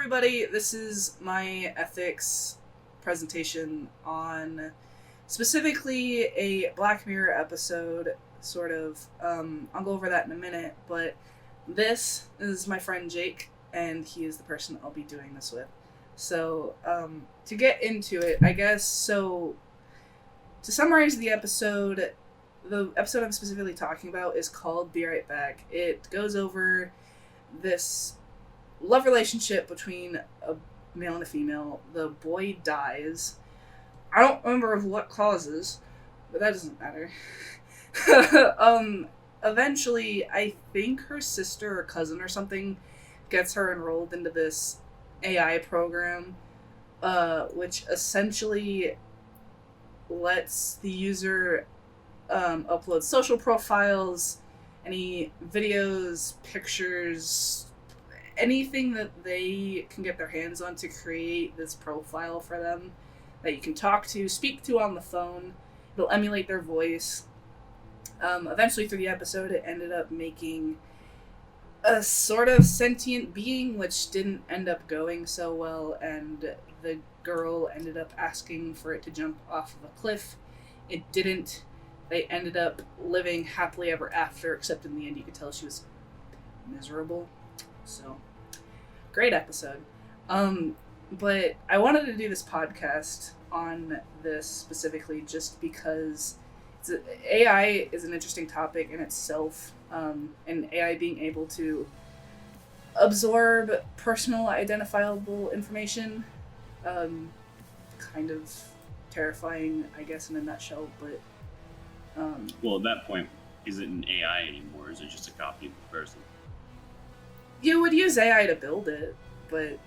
everybody. This is my ethics presentation on specifically a Black Mirror episode, sort of. I'll go over that in a minute, but this is my friend Jake, and he is the person I'll be doing this with. So, to get into it, I guess, to summarize the episode I'm specifically talking about is called Be Right Back. It goes over this love relationship between a male and a female. The boy dies. I don't remember of what causes, but that doesn't matter. Eventually, I think her sister or cousin or something gets her enrolled into this AI program, which essentially lets the user upload social profiles, any videos, pictures, anything that they can get their hands on to create this profile for them that you can talk to, speak to on the phone. It'll emulate their voice. Eventually, through the episode, it ended up making a sort of sentient being, which didn't end up going so well, and the girl ended up asking for it to jump off of a cliff. It didn't. They ended up living happily ever after, except in the end you could tell she was miserable. So, great episode. But I wanted to do this podcast on this specifically just because AI is an interesting topic in itself, and AI being able to absorb personal identifiable information, kind of terrifying, I guess, in a nutshell, but well, at that point, is it an AI anymore? Is it just a copy of the person? You would use AI to build it, but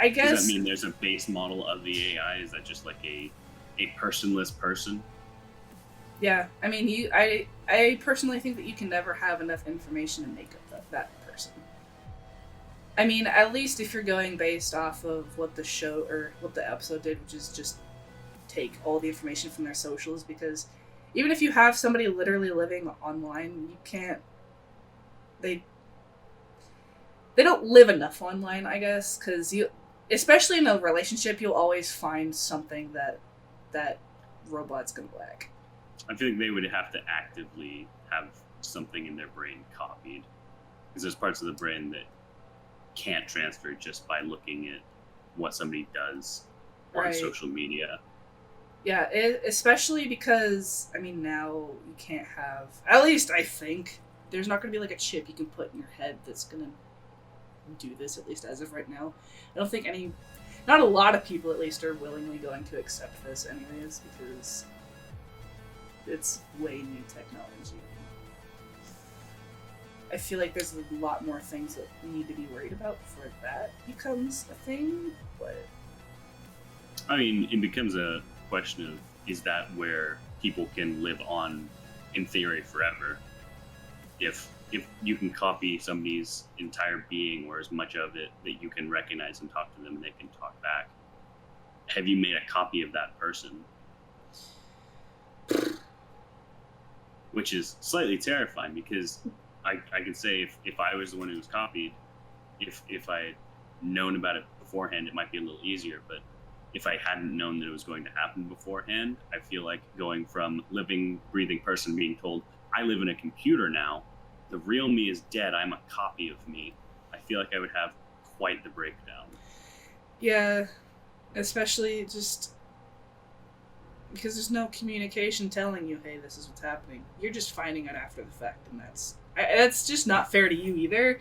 I guess... Does that mean there's a base model of the AI? Is that just like a personless person? Yeah, I mean, I personally think that you can never have enough information to make up that person. I mean, at least if you're going based off of what the show or what the episode did, which is just take all the information from their socials, because even if you have somebody literally living online, you can't... They don't live enough online, I guess, because especially in a relationship, you'll always find something that robot's gonna lack. I feel like they would have to actively have something in their brain copied, because there's parts of the brain that can't transfer just by looking at what somebody does on social media. Yeah, especially because, I mean, now you can't have... At least I think there's not going to be like a chip you can put in your head that's going to do this, at least as of right now. I don't think not a lot of people at least are willingly going to accept this anyways, because it's way new technology. I feel like there's a lot more things that we need to be worried about before that becomes a thing, but... I mean, it becomes a question of, is that where people can live on, in theory, forever? If you can copy somebody's entire being or as much of it that you can recognize and talk to them and they can talk back, have you made a copy of that person? Which is slightly terrifying, because I can say if I was the one who was copied, if I had known about it beforehand, it might be a little easier, but if I hadn't known that it was going to happen beforehand, I feel like going from living, breathing person being told, I live in a computer now, the real me is dead, I'm a copy of me, I feel like I would have quite the breakdown. Yeah, especially just because there's no communication telling you, hey, this is what's happening. You're just finding out after the fact, and that's just not fair to you either.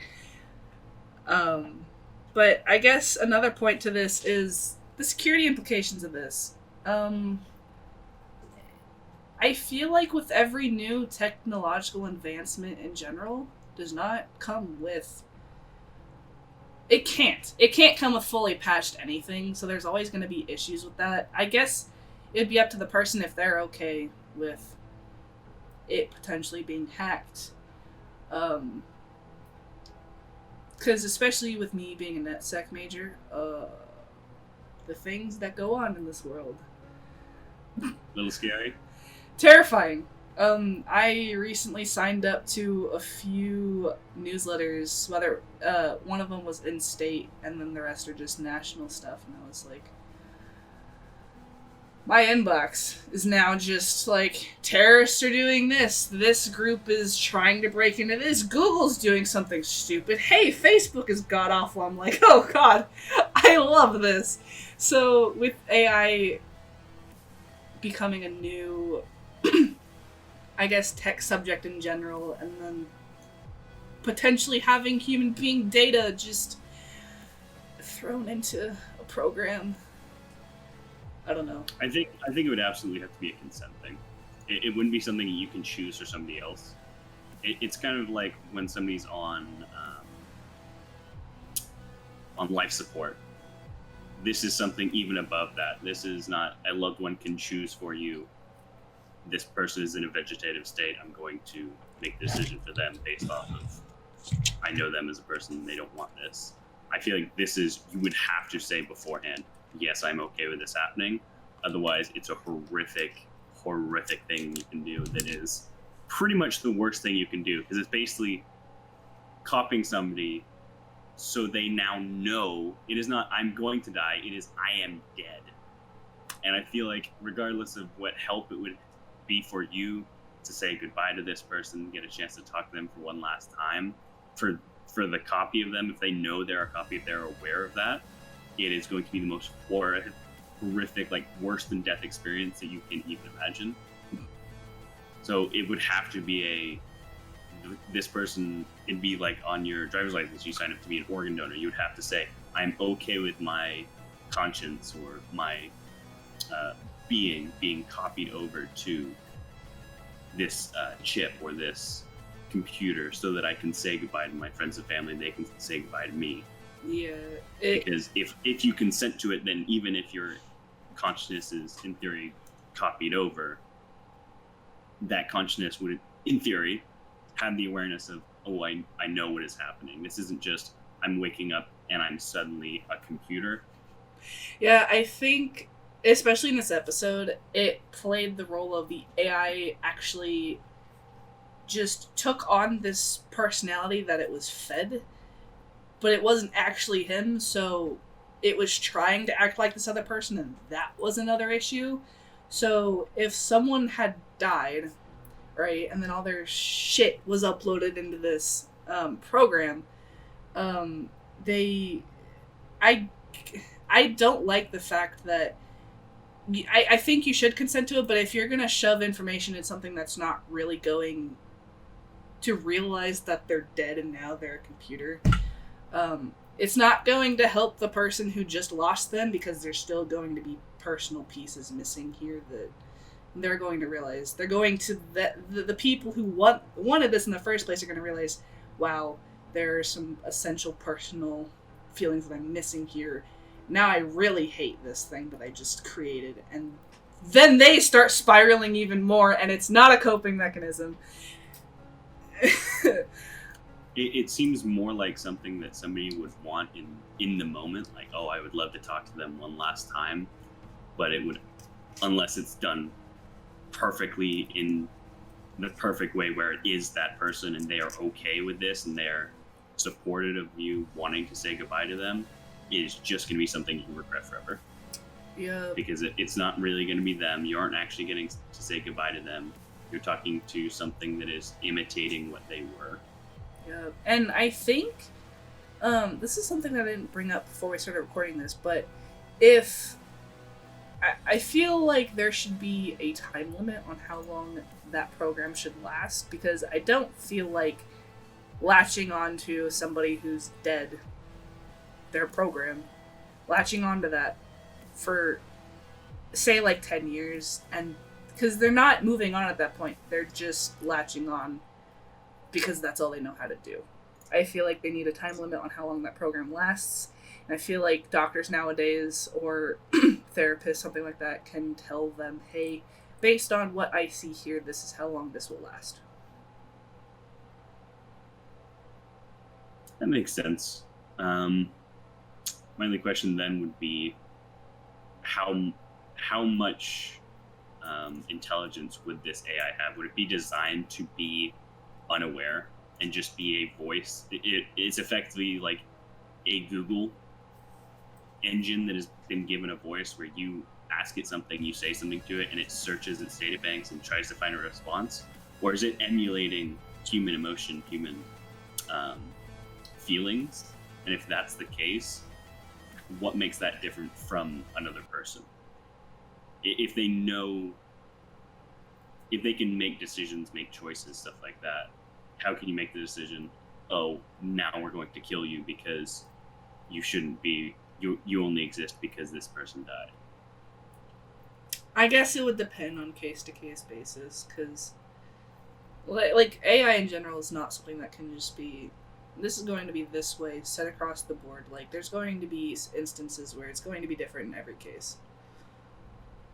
But I guess another point to this is the security implications of this. I feel like with every new technological advancement in general does not come with... It can't come with fully patched anything, so there's always going to be issues with that. I guess it'd be up to the person if they're okay with it potentially being hacked. Because especially with me being a NetSec major, the things that go on in this world. A little scary? Terrifying. I recently signed up to a few newsletters. Whether one of them was in state, and then the rest are just national stuff. And I was like, my inbox is now just like terrorists are doing this. This group is trying to break into this. Google's doing something stupid. Hey, Facebook is god awful. I'm like, oh god, I love this. So with AI becoming a new, I guess, tech subject in general, and then potentially having human being data just thrown into a program. I don't know. I think it would absolutely have to be a consent thing. It wouldn't be something you can choose for somebody else. It's kind of like when somebody's on life support. This is something even above that. This is not a loved one can choose for you. This person is in a vegetative state. I'm going to make the decision for them based off of I know them as a person. They don't want this. I feel like this is you would have to say beforehand, yes, I'm okay with this happening. Otherwise, it's a horrific thing you can do that is pretty much the worst thing you can do because it's basically copying somebody so they now know it is not I'm going to die, it is I am dead. And I feel like regardless of what help it would be for you to say goodbye to this person, get a chance to talk to them for one last time, for the copy of them, if they know they're a copy, if they're aware of that, it is going to be the most horrific, like worse than death experience that you can even imagine. So it would have to be this person, it'd be like on your driver's license, you sign up to be an organ donor, you would have to say, I'm okay with my conscience or my being copied over to this chip or this computer so that I can say goodbye to my friends and family, they can say goodbye to me. Yeah. Because if you consent to it, then even if your consciousness is in theory copied over, that consciousness would in theory have the awareness of, oh, I know what is happening. This isn't just I'm waking up and I'm suddenly a computer. Yeah, I think, especially in this episode, it played the role of the AI actually just took on this personality that it was fed, but it wasn't actually him, so it was trying to act like this other person, and that was another issue. So if someone had died, right, and then all their shit was uploaded into this program, I don't like the fact that I think you should consent to it, but if you're gonna shove information in something that's not really going to realize that they're dead and now they're a computer, it's not going to help the person who just lost them because there's still going to be personal pieces missing here that they're going to realize. They're going to the people who wanted this in the first place are going to realize, wow, there are some essential personal feelings that I'm missing here. Now I really hate this thing that I just created, and then they start spiraling even more, and it's not a coping mechanism. It seems more like something that somebody would want in the moment, like, oh, I would love to talk to them one last time, but it would, unless it's done perfectly in the perfect way where it is that person and they are okay with this and they're supportive of you wanting to say goodbye to them, it is just going to be something you regret forever. Yeah. Because it's not really going to be them. You aren't actually getting to say goodbye to them. You're talking to something that is imitating what they were. Yeah. And I think this is something that I didn't bring up before we started recording this, but if I feel like there should be a time limit on how long that program should last, because I don't feel like latching on to somebody who's dead, their program, latching onto that for, say, like 10 years, and because they're not moving on at that point, they're just latching on because that's all they know how to do. I feel like they need a time limit on how long that program lasts, and I feel like doctors nowadays, or therapists, something like that, can tell them, hey, based on what I see here, this is how long this will last. That makes sense. My only question then would be how much intelligence would this AI have? Would it be designed to be unaware and just be a voice? It's effectively like a Google engine that has been given a voice where you ask it something, you say something to it, and it searches its data banks and tries to find a response? Or is it emulating human emotion, human feelings? And if that's the case, what makes that different from another person? If they know, if they can make decisions, make choices, stuff like that, how can you make the decision, oh, now we're going to kill you because you shouldn't be, you only exist because this person died? I guess it would depend on case-to-case basis, because like AI in general is not something that can just be, this is going to be this way, set across the board. Like, there's going to be instances where it's going to be different in every case.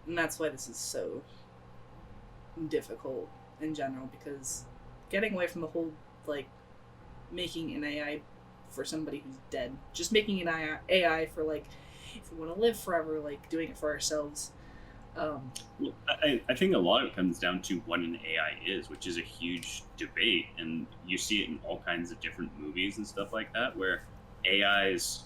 And that's why this is so difficult in general, because getting away from the whole, like, making an AI for somebody who's dead, just making an AI for, like, if we want to live forever, like, doing it for ourselves. Well, I think a lot of it comes down to what an AI is, which is a huge debate, and you see it in all kinds of different movies and stuff like that, where AIs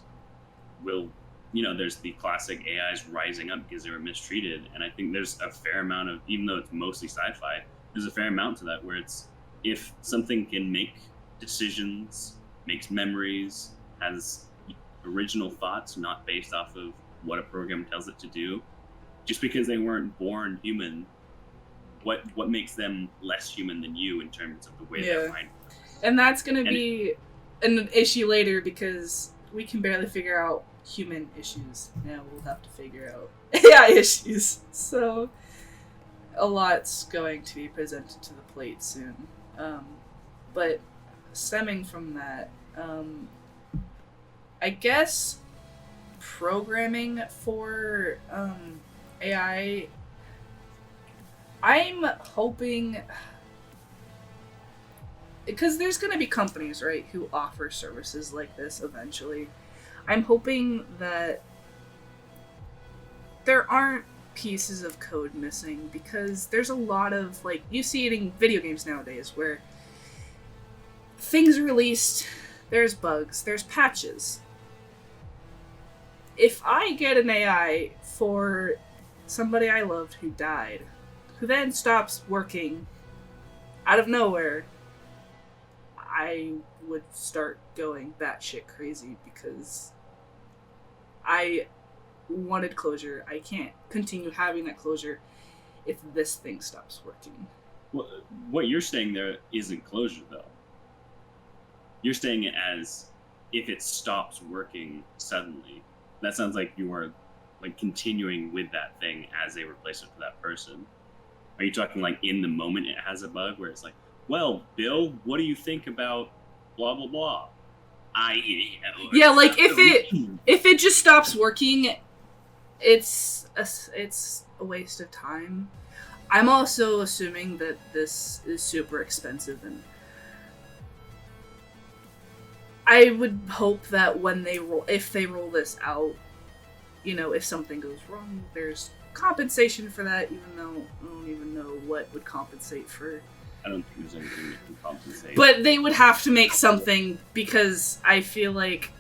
will, there's the classic AIs rising up because they were mistreated, and I think there's a fair amount of, even though it's mostly sci-fi, there's a fair amount to that where it's, if something can make decisions, makes memories, has original thoughts not based off of what a program tells it to do, just because they weren't born human, what makes them less human than you in terms of the way their mind works? And that's going to be an issue later, because we can barely figure out human issues. Now we'll have to figure out AI issues. So a lot's going to be presented to the plate soon. But stemming from that, I guess programming for AI, I'm hoping, because there's going to be companies, right, who offer services like this eventually. I'm hoping that there aren't pieces of code missing, because there's a lot of, like, you see it in video games nowadays where things are released, there's bugs, there's patches. If I get an AI for somebody I loved who died, who then stops working out of nowhere, I would start going batshit crazy, because I wanted closure. I can't continue having that closure if this thing stops working. Well, what you're saying there isn't closure, though. You're saying it as if it stops working suddenly. That sounds like you are, like, continuing with that thing as a replacement for that person. Are you talking like in the moment it has a bug where it's like, well, Bill, what do you think about blah blah blah? Yeah, like if it just stops working, it's a waste of time. I'm also assuming that this is super expensive, and I would hope that when if they roll this out, if something goes wrong, there's compensation for that, even though I don't even know what would compensate for. I don't think there's anything that can compensate. But they would have to make something, because I feel like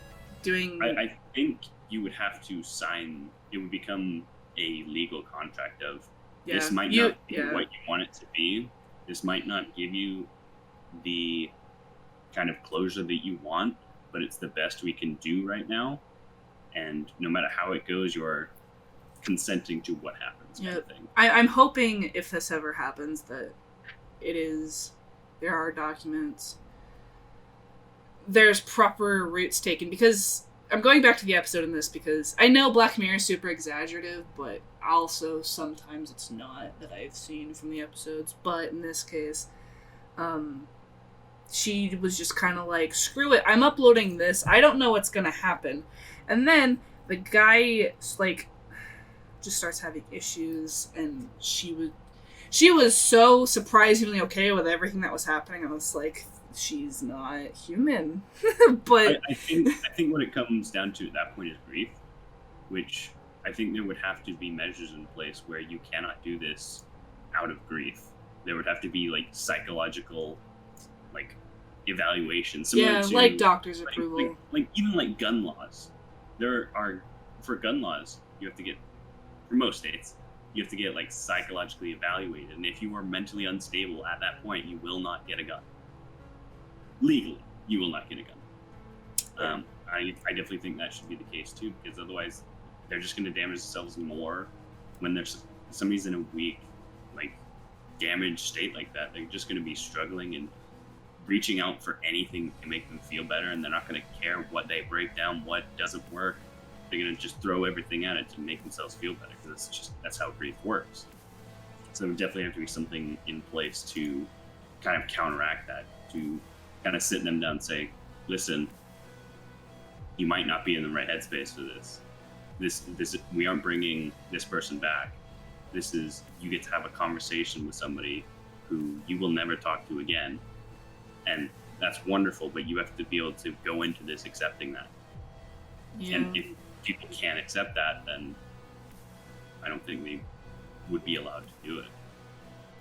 doing... I think you would have to sign, it would become a legal contract of, this might not be what you want it to be, this might not give you the kind of closure that you want, but it's the best we can do right now, and no matter how it goes, you're consenting to what happens. Kind of thing. I'm hoping, if this ever happens, that there are documents, there's proper routes taken, because I'm going back to the episode in this, because I know Black Mirror is super exaggerative, but also sometimes it's not, that I've seen from the episodes. But in this case, she was just kind of like, screw it, I'm uploading this, I don't know what's gonna happen. And then the guy, like, just starts having issues, and she was so surprisingly okay with everything that was happening. I was like, she's not human. But I think what it comes down to at that point is grief, which I think there would have to be measures in place where you cannot do this out of grief. There would have to be like psychological, like evaluation, similar Yeah, to like doctor's like, approval. like even like gun laws. There are for gun laws, you have to get for most states, you have to get like psychologically evaluated, and if you are mentally unstable at that point, you will not get a gun. Legally, you will not get a gun. I definitely think that should be the case too, because otherwise, they're just going to damage themselves more when there's somebody's in a weak, like damaged state like that. They're just going to be struggling and reaching out for anything to make them feel better, and they're not going to care what they break down, what doesn't work. They're going to just throw everything at it to make themselves feel better, because that's how grief works. So there would definitely have to be something in place to kind of counteract that, to kind of sit them down and say, listen, you might not be in the right headspace for this. This we aren't bringing this person back. This is, you get to have a conversation with somebody who you will never talk to again. And that's wonderful, but you have to be able to go into this accepting that. Yeah. And if people can't accept that, then I don't think they would be allowed to do it.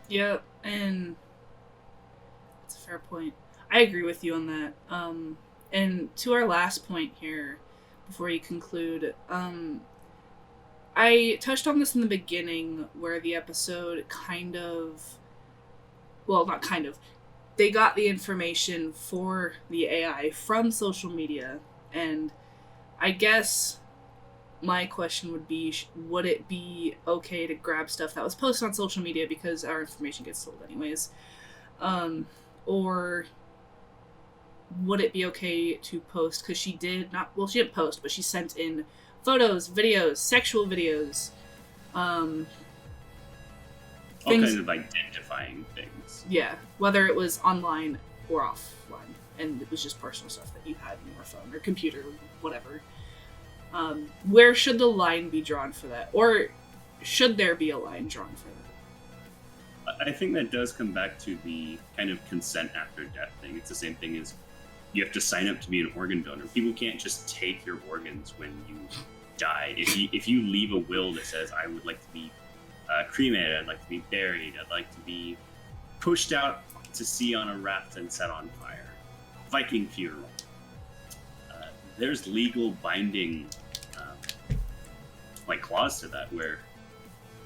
Yeah, and that's a fair point. I agree with you on that. And to our last point here, before you conclude, I touched on this in the beginning, where the episode they got the information for the AI from social media, and I guess my question would be, would it be okay to grab stuff that was posted on social media because our information gets sold anyways? Or would it be okay to post, because she didn't post, but she sent in photos, videos, sexual videos, all things, kinds of identifying things. Yeah, whether it was online or offline, and it was just personal stuff that you had in your phone or computer, whatever. Where should the line be drawn for that? Or should there be a line drawn for that? I think that does come back to the kind of consent after death thing. It's the same thing as you have to sign up to be an organ donor. People can't just take your organs when you die. If you leave a will that says, I would like to be cremated, I'd like to be buried, I'd like to be pushed out to sea on a raft and set on fire, Viking funeral. There's legal binding like clause to that, where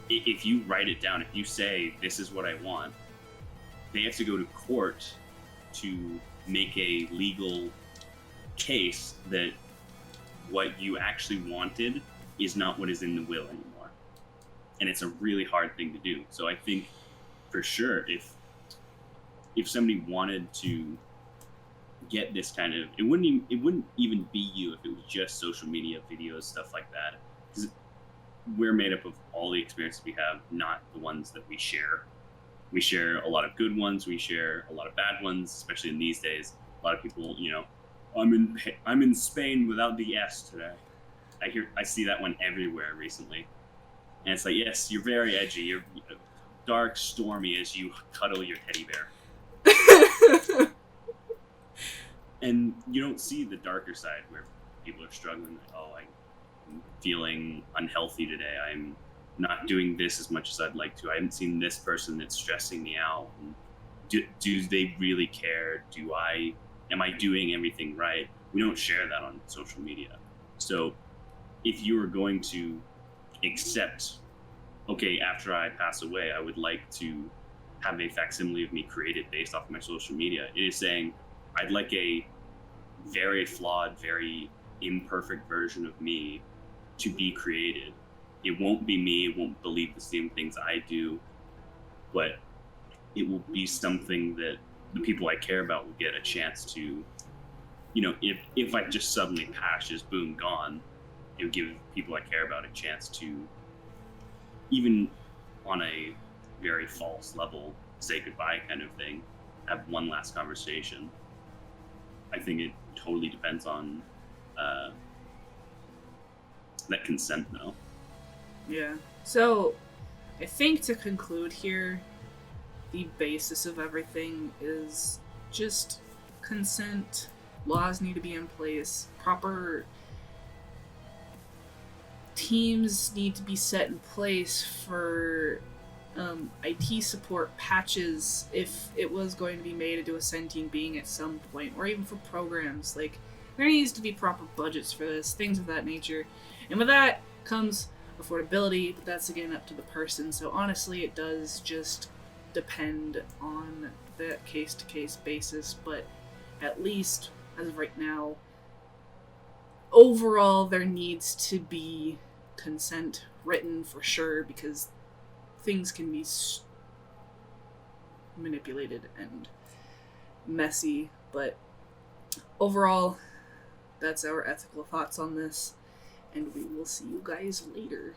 if you write it down, if you say this is what I want, they have to go to court to make a legal case that what you actually wanted is not what is in the will anymore. And it's a really hard thing to do. So I think for sure, if somebody wanted to get this kind of, it wouldn't even be you if it was just social media videos, stuff like that, because we're made up of all the experiences we have, not the ones that we share. We share a lot of good ones, we share a lot of bad ones, especially in these days. A lot of people, I'm in Spain without the S today. I see that one everywhere recently, and it's like, yes, you're very edgy, you're dark, stormy as you cuddle your teddy bear. And you don't see the darker side where people are struggling. Like, oh, I'm feeling unhealthy today. I'm not doing this as much as I'd like to. I haven't seen this person that's stressing me out. And do they really care? Am I doing everything right? We don't share that on social media. So if you are going to accept, okay, after I pass away, I would like to have a facsimile of me created based off of my social media, it is saying, I'd like a very flawed, very imperfect version of me to be created. It won't be me, it won't believe the same things I do, but it will be something that the people I care about will get a chance to, if I just suddenly pass, just boom, gone, it will give people I care about a chance to, even on a very false level, say goodbye kind of thing, have one last conversation. I think it totally depends on that consent, though. Yeah. So, I think to conclude here, the basis of everything is just consent. Laws need to be in place. Proper teams need to be set in place for IT support patches if it was going to be made into a sentient being at some point, or even for programs. Like, there needs to be proper budgets for this, things of that nature. And with that comes affordability, but that's again up to the person. So honestly, it does just depend on the case to case basis, but at least as of right now, overall, there needs to be consent written for sure, because things can be manipulated and messy. But overall, that's our ethical thoughts on this, and we will see you guys later.